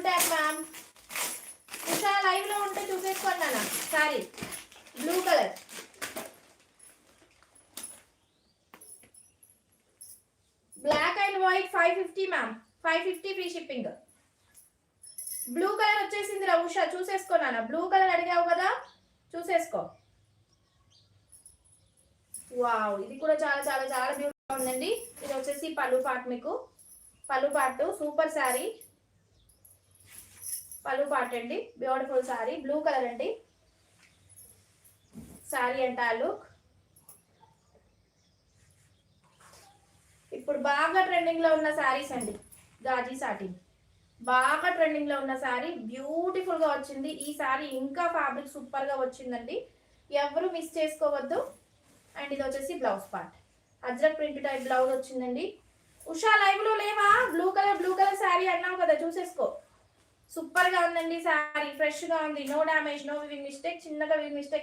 Contact ma'am. Usha live లో ఉంటే చూసేసుకోండి అన్న. Sorry blue colour. Black and white 550 ma'am. 550 free shipping. Blue colour వచ్చేసింది రా ఉషా, చూసేసుకో నాన్న. బ్లూ కలర్ అడిగావు కదా, చూసేసుకో. వావ్, ఇది కూడా చాలా చాలా చాలా బ్యూటిఫుల్ ఉందండి. ఇది వచ్చేసి పళ్ళు పాట్, మీకు పళ్ళు పాటు సూపర్ శారీ. పళ్ళు పాట్ అండి, బ్యూటిఫుల్ శారీ. బ్లూ కలర్ అండి శారీ అంట. లుక్, ఇప్పుడు బాగా ట్రెండింగ్ లో ఉన్న శారీస్ అండి. గాజీ సాటిన్ బాగా ట్రెండింగ్ లో ఉన్న శారీ, బ్యూటిఫుల్ గా వచ్చింది. ఈ శారీ ఇంకా ఫ్యాబ్రిక్ సూపర్ గా వచ్చిందండి, ఎవరు మిస్ చేసుకోవద్దు. అండ్ ఇది వచ్చేసి blouse part, Ajrak print type blouse వచ్చిందండి. ఉషా లైవ్ లో లేవా? బ్లూ కలర్ శారీ అన్నావు కదా, చూసేసుకో. సూపర్ గా ఉందండి శారీ, ఫ్రెష్ గా ఉంది, no damage, no weaving mistake. చిన్నగా వివింగ్ మిస్టేక్